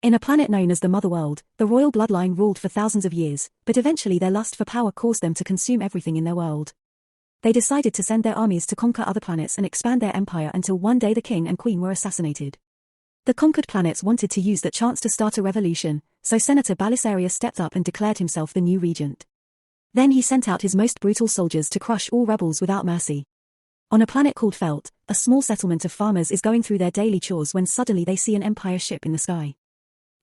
In a planet known as the Mother World, the royal bloodline ruled for thousands of years, but eventually their lust for power caused them to consume everything in their world. They decided to send their armies to conquer other planets and expand their empire until one day the king and queen were assassinated. The conquered planets wanted to use that chance to start a revolution, so Senator Balisarius stepped up and declared himself the new regent. Then he sent out his most brutal soldiers to crush all rebels without mercy. On a planet called Felt, a small settlement of farmers is going through their daily chores when suddenly they see an empire ship in the sky.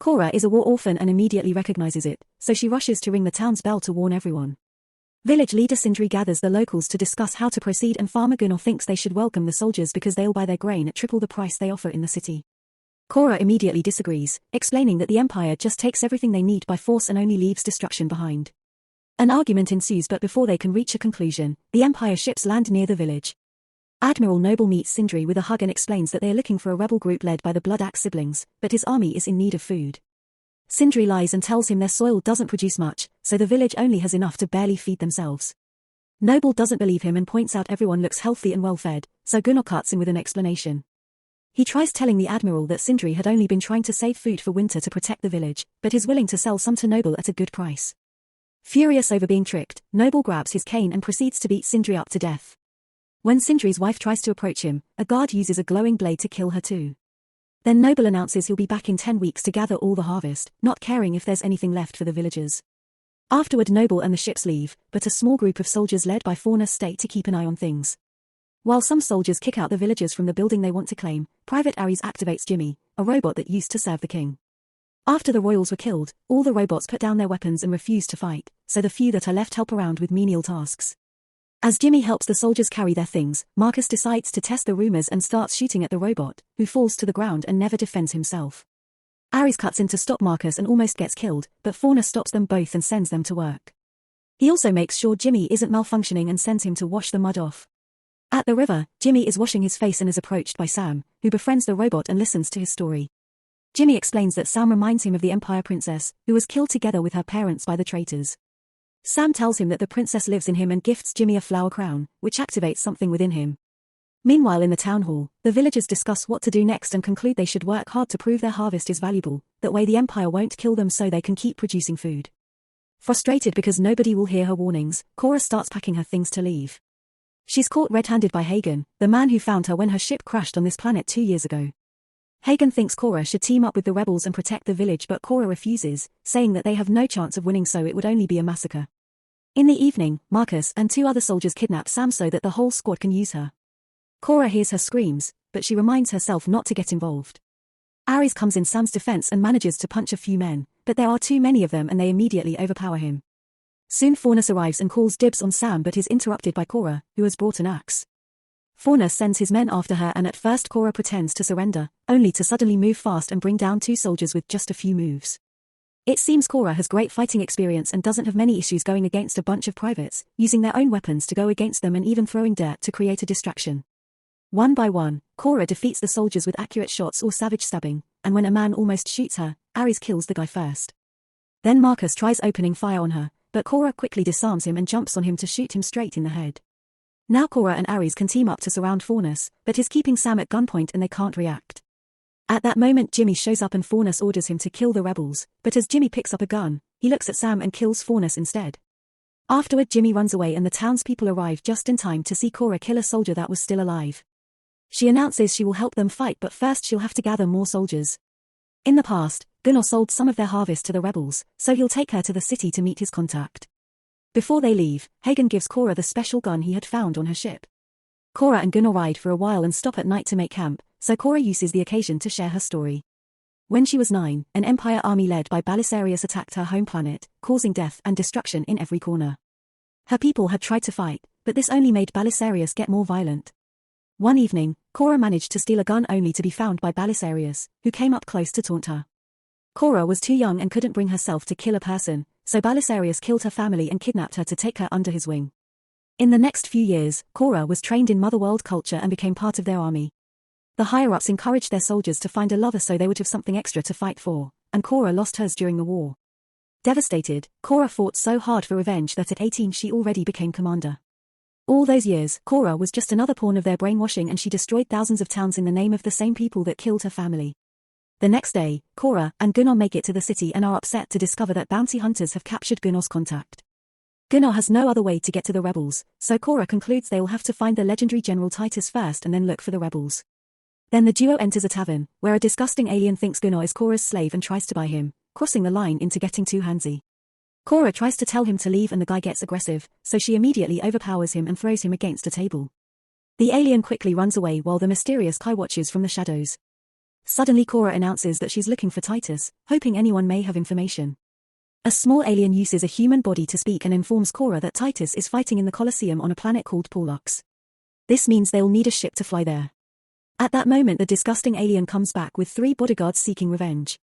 Cora is a war orphan and immediately recognizes it, so she rushes to ring the town's bell to warn everyone. Village leader Sindri gathers the locals to discuss how to proceed, and Farmer Gunnar thinks they should welcome the soldiers because they'll buy their grain at triple the price they offer in the city. Cora immediately disagrees, explaining that the empire just takes everything they need by force and only leaves destruction behind. An argument ensues, but before they can reach a conclusion, the empire ships land near the village. Admiral Noble meets Sindri with a hug and explains that they are looking for a rebel group led by the Blood Axe siblings, but his army is in need of food. Sindri lies and tells him their soil doesn't produce much, so the village only has enough to barely feed themselves. Noble doesn't believe him and points out everyone looks healthy and well-fed, so Gunnar cuts in with an explanation. He tries telling the admiral that Sindri had only been trying to save food for winter to protect the village, but is willing to sell some to Noble at a good price. Furious over being tricked, Noble grabs his cane and proceeds to beat Sindri up to death. When Sindri's wife tries to approach him, a guard uses a glowing blade to kill her too. Then Noble announces he'll be back in 10 weeks to gather all the harvest, not caring if there's anything left for the villagers. Afterward Noble and the ships leave, but a small group of soldiers led by Faunus stay to keep an eye on things. While some soldiers kick out the villagers from the building they want to claim, Private Ares activates Jimmy, a robot that used to serve the king. After the royals were killed, all the robots put down their weapons and refuse to fight, so the few that are left help around with menial tasks. As Jimmy helps the soldiers carry their things, Marcus decides to test the rumors and starts shooting at the robot, who falls to the ground and never defends himself. Ares cuts in to stop Marcus and almost gets killed, but Fauna stops them both and sends them to work. He also makes sure Jimmy isn't malfunctioning and sends him to wash the mud off. At the river, Jimmy is washing his face and is approached by Sam, who befriends the robot and listens to his story. Jimmy explains that Sam reminds him of the Empire princess, who was killed together with her parents by the traitors. Sam tells him that the princess lives in him and gifts Jimmy a flower crown, which activates something within him. Meanwhile in the town hall, the villagers discuss what to do next and conclude they should work hard to prove their harvest is valuable, that way the Empire won't kill them so they can keep producing food. Frustrated because nobody will hear her warnings, Cora starts packing her things to leave. She's caught red-handed by Hagen, the man who found her when her ship crashed on this planet 2 years ago. Hagen thinks Cora should team up with the rebels and protect the village, but Cora refuses, saying that they have no chance of winning, so it would only be a massacre. In the evening, Marcus and 2 other soldiers kidnap Sam so that the whole squad can use her. Cora hears her screams, but she reminds herself not to get involved. Ares comes in Sam's defense and manages to punch a few men, but there are too many of them and they immediately overpower him. Soon Faunus arrives and calls dibs on Sam but is interrupted by Cora, who has brought an axe. Faunus sends his men after her and at first Cora pretends to surrender, only to suddenly move fast and bring down 2 soldiers with just a few moves. It seems Cora has great fighting experience and doesn't have many issues going against a bunch of privates, using their own weapons to go against them and even throwing dirt to create a distraction. One by one, Cora defeats the soldiers with accurate shots or savage stabbing, and when a man almost shoots her, Ares kills the guy first. Then Marcus tries opening fire on her, but Cora quickly disarms him and jumps on him to shoot him straight in the head. Now Cora and Ares can team up to surround Faunus, but is keeping Sam at gunpoint and they can't react. At that moment Jimmy shows up and Faunus orders him to kill the rebels, but as Jimmy picks up a gun, he looks at Sam and kills Faunus instead. Afterward Jimmy runs away and the townspeople arrive just in time to see Cora kill a soldier that was still alive. She announces she will help them fight, but first she'll have to gather more soldiers. In the past, Gunnar sold some of their harvest to the rebels, so he'll take her to the city to meet his contact. Before they leave, Hagen gives Cora the special gun he had found on her ship. Cora and Gunnar ride for a while and stop at night to make camp, so Cora uses the occasion to share her story. When she was 9, an Empire army led by Balisarius attacked her home planet, causing death and destruction in every corner. Her people had tried to fight, but this only made Balisarius get more violent. One evening, Cora managed to steal a gun only to be found by Balisarius, who came up close to taunt her. Cora was too young and couldn't bring herself to kill a person, so Balisarius killed her family and kidnapped her to take her under his wing. In the next few years, Cora was trained in Motherworld culture and became part of their army. The higher-ups encouraged their soldiers to find a lover so they would have something extra to fight for, and Cora lost hers during the war. Devastated, Cora fought so hard for revenge that at 18 she already became commander. All those years, Cora was just another pawn of their brainwashing and she destroyed thousands of towns in the name of the same people that killed her family. The next day, Korra and Gunnar make it to the city and are upset to discover that bounty hunters have captured Gunnar's contact. Gunnar has no other way to get to the rebels, so Korra concludes they will have to find the legendary General Titus first and then look for the rebels. Then the duo enters a tavern, where a disgusting alien thinks Gunnar is Korra's slave and tries to buy him, crossing the line into getting too handsy. Korra tries to tell him to leave and the guy gets aggressive, so she immediately overpowers him and throws him against a table. The alien quickly runs away while the mysterious Kai watches from the shadows. Suddenly Korra announces that she's looking for Titus, hoping anyone may have information. A small alien uses a human body to speak and informs Korra that Titus is fighting in the Colosseum on a planet called Porlux. This means they'll need a ship to fly there. At that moment the disgusting alien comes back with 3 bodyguards seeking revenge.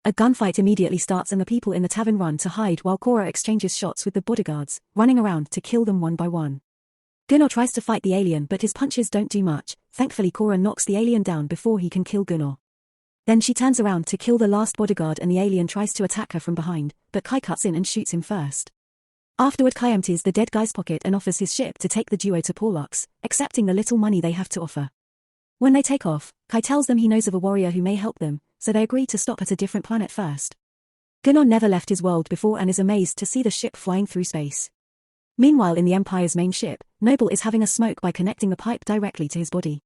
A gunfight immediately starts and the people in the tavern run to hide while Korra exchanges shots with the bodyguards, running around to kill them one by one. Gunnar tries to fight the alien but his punches don't do much. Thankfully Korra knocks the alien down before he can kill Gunnar. Then she turns around to kill the last bodyguard and the alien tries to attack her from behind, but Kai cuts in and shoots him first. Afterward Kai empties the dead guy's pocket and offers his ship to take the duo to Porlux, accepting the little money they have to offer. When they take off, Kai tells them he knows of a warrior who may help them, so they agree to stop at a different planet first. Gunnar never left his world before and is amazed to see the ship flying through space. Meanwhile in the Empire's main ship, Noble is having a smoke by connecting the pipe directly to his body.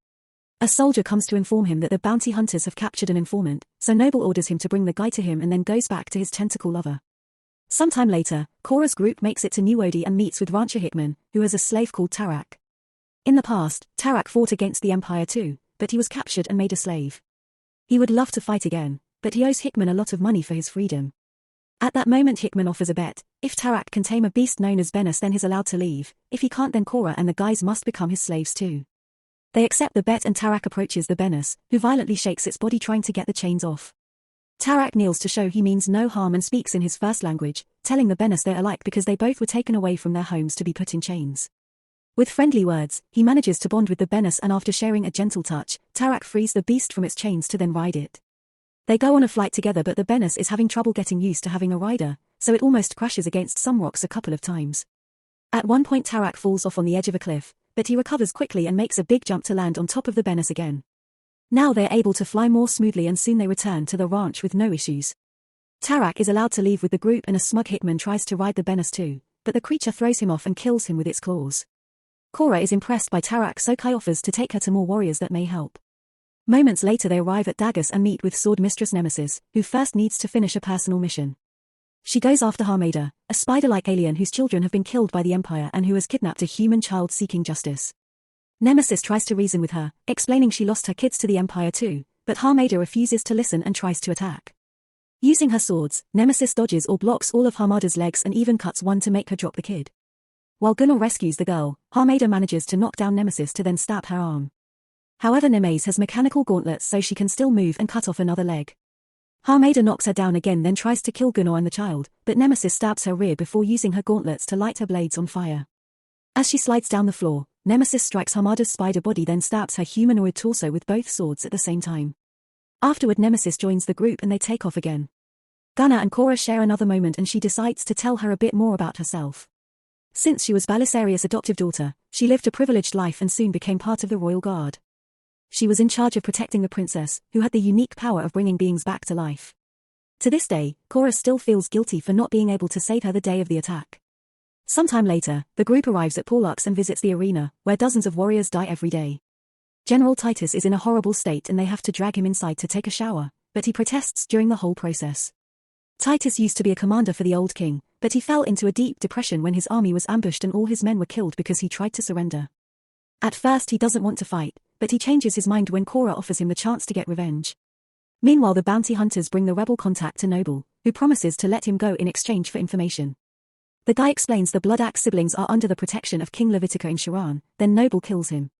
A soldier comes to inform him that the bounty hunters have captured an informant, so Noble orders him to bring the guy to him and then goes back to his tentacle lover. Sometime later, Korra's group makes it to New Odi and meets with rancher Hickman, who has a slave called Tarak. In the past, Tarak fought against the Empire too, but he was captured and made a slave. He would love to fight again, but he owes Hickman a lot of money for his freedom. At that moment Hickman offers a bet: if Tarak can tame a beast known as Bennis then he's allowed to leave, if he can't then Korra and the guys must become his slaves too. They accept the bet and Tarak approaches the Bennis, who violently shakes its body trying to get the chains off. Tarak kneels to show he means no harm and speaks in his first language, telling the Bennis they're alike because they both were taken away from their homes to be put in chains. With friendly words, he manages to bond with the Bennis and after sharing a gentle touch, Tarak frees the beast from its chains to then ride it. They go on a flight together but the Bennis is having trouble getting used to having a rider, so it almost crashes against some rocks a couple of times. At one point Tarak falls off on the edge of a cliff, but he recovers quickly and makes a big jump to land on top of the Bennis again. Now they're able to fly more smoothly and soon they return to the ranch with no issues. Tarak is allowed to leave with the group and a smug Hickman tries to ride the Bennis too, but the creature throws him off and kills him with its claws. Korra is impressed by Tarak so Kai offers to take her to more warriors that may help. Moments later they arrive at Dagus and meet with Sword Mistress Nemesis, who first needs to finish a personal mission. She goes after Harmada, a spider-like alien whose children have been killed by the Empire and who has kidnapped a human child seeking justice. Nemesis tries to reason with her, explaining she lost her kids to the Empire too, but Harmada refuses to listen and tries to attack. Using her swords, Nemesis dodges or blocks all of Harmada's legs and even cuts one to make her drop the kid. While Gunnar rescues the girl, Harmada manages to knock down Nemesis to then stab her arm. However Nemesis has mechanical gauntlets so she can still move and cut off another leg. Harmada knocks her down again then tries to kill Gunnar and the child, but Nemesis stabs her rear before using her gauntlets to light her blades on fire. As she slides down the floor, Nemesis strikes Harmada's spider body then stabs her humanoid torso with both swords at the same time. Afterward Nemesis joins the group and they take off again. Gunnar and Korra share another moment and she decides to tell her a bit more about herself. Since she was Belisarius' adoptive daughter, she lived a privileged life and soon became part of the royal guard. She was in charge of protecting the princess, who had the unique power of bringing beings back to life. To this day, Korra still feels guilty for not being able to save her the day of the attack. Sometime later, the group arrives at Porlux and visits the arena, where dozens of warriors die every day. General Titus is in a horrible state and they have to drag him inside to take a shower, but he protests during the whole process. Titus used to be a commander for the old king, but he fell into a deep depression when his army was ambushed and all his men were killed because he tried to surrender. At first he doesn't want to fight, but he changes his mind when Korra offers him the chance to get revenge. Meanwhile the bounty hunters bring the rebel contact to Noble, who promises to let him go in exchange for information. The guy explains the Blood Axe siblings are under the protection of King Levitica in Sharan, then Noble kills him.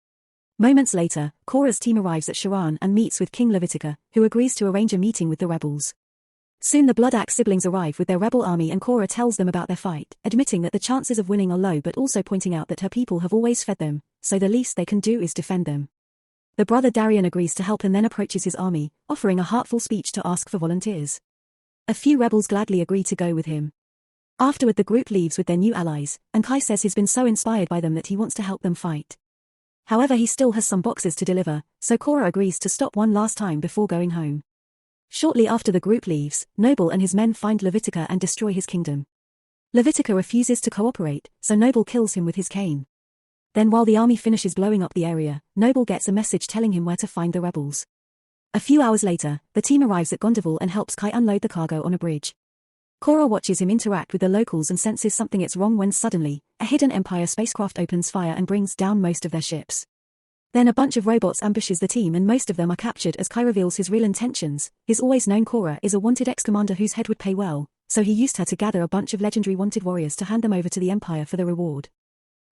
Moments later, Korra's team arrives at Sharan and meets with King Levitica, who agrees to arrange a meeting with the rebels. Soon the Blood Axe siblings arrive with their rebel army and Korra tells them about their fight, admitting that the chances of winning are low but also pointing out that her people have always fed them, so the least they can do is defend them. The brother Darian agrees to help and then approaches his army, offering a heartful speech to ask for volunteers. A few rebels gladly agree to go with him. Afterward the group leaves with their new allies, and Kai says he's been so inspired by them that he wants to help them fight. However he still has some boxes to deliver, so Korra agrees to stop one last time before going home. Shortly after the group leaves, Noble and his men find Levitica and destroy his kingdom. Levitica refuses to cooperate, so Noble kills him with his cane. Then while the army finishes blowing up the area, Noble gets a message telling him where to find the rebels. A few hours later, the team arrives at Gondoval and helps Kai unload the cargo on a bridge. Cora watches him interact with the locals and senses something is wrong when suddenly, a hidden Empire spacecraft opens fire and brings down most of their ships. Then a bunch of robots ambushes the team and most of them are captured as Kai reveals his real intentions. His always known Cora is a wanted ex-commander whose head would pay well, so he used her to gather a bunch of legendary wanted warriors to hand them over to the Empire for the reward.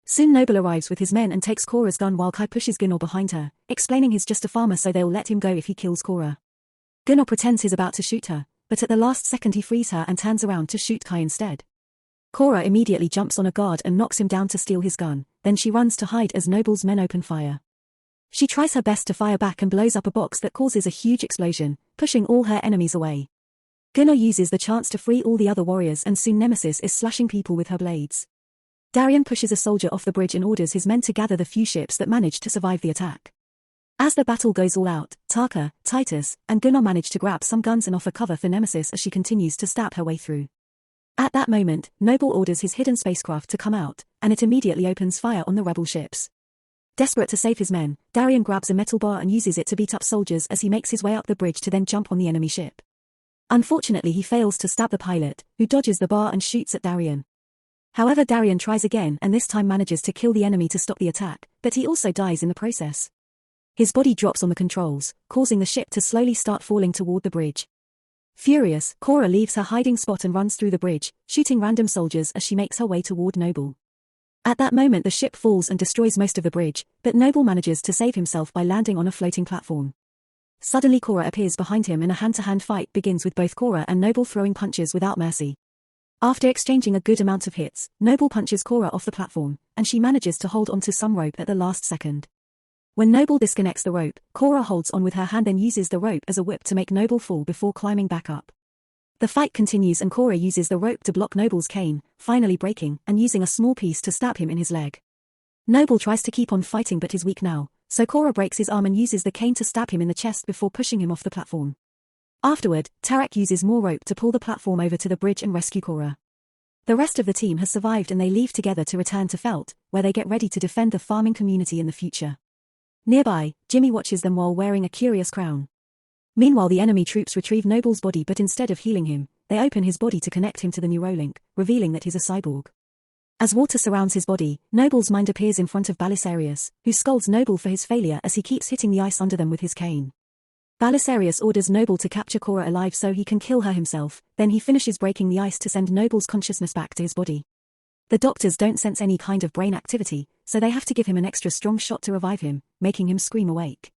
Soon Noble arrives with his men and takes Cora's gun while Kai pushes Gunnar behind her, explaining he's just a farmer so they'll let him go if he kills Cora. Gunnar pretends he's about to shoot her, but at the last second he frees her and turns around to shoot Kai instead. Cora immediately jumps on a guard and knocks him down to steal his gun, then she runs to hide as Noble's men open fire. She tries her best to fire back and blows up a box that causes a huge explosion, pushing all her enemies away. Gunnar uses the chance to free all the other warriors and soon Nemesis is slashing people with her blades. Darian pushes a soldier off the bridge and orders his men to gather the few ships that manage to survive the attack. As the battle goes all out, Taka, Titus, and Gunnar manage to grab some guns and offer cover for Nemesis as she continues to stab her way through. At that moment, Noble orders his hidden spacecraft to come out, and it immediately opens fire on the rebel ships. Desperate to save his men, Darian grabs a metal bar and uses it to beat up soldiers as he makes his way up the bridge to then jump on the enemy ship. Unfortunately he fails to stab the pilot, who dodges the bar and shoots at Darian. However, Darian tries again and this time manages to kill the enemy to stop the attack, but he also dies in the process. His body drops on the controls, causing the ship to slowly start falling toward the bridge. Furious, Cora leaves her hiding spot and runs through the bridge, shooting random soldiers as she makes her way toward Noble. At that moment the ship falls and destroys most of the bridge, but Noble manages to save himself by landing on a floating platform. Suddenly Cora appears behind him and a hand-to-hand fight begins with both Cora and Noble throwing punches without mercy. After exchanging a good amount of hits, Noble punches Cora off the platform, and she manages to hold onto some rope at the last second. When Noble disconnects the rope, Cora holds on with her hand and uses the rope as a whip to make Noble fall before climbing back up. The fight continues and Cora uses the rope to block Noble's cane, finally breaking and using a small piece to stab him in his leg. Noble tries to keep on fighting but is weak now, so Cora breaks his arm and uses the cane to stab him in the chest before pushing him off the platform. Afterward, Tarak uses more rope to pull the platform over to the bridge and rescue Cora. The rest of the team has survived and they leave together to return to Felt, where they get ready to defend the farming community in the future. Nearby, Jimmy watches them while wearing a curious crown. Meanwhile the enemy troops retrieve Noble's body but instead of healing him, they open his body to connect him to the Neurolink, revealing that he's a cyborg. As water surrounds his body, Noble's mind appears in front of Belisarius, who scolds Noble for his failure as he keeps hitting the ice under them with his cane. Belisarius orders Noble to capture Cora alive so he can kill her himself, then he finishes breaking the ice to send Noble's consciousness back to his body. The doctors don't sense any kind of brain activity, so they have to give him an extra strong shot to revive him, making him scream awake.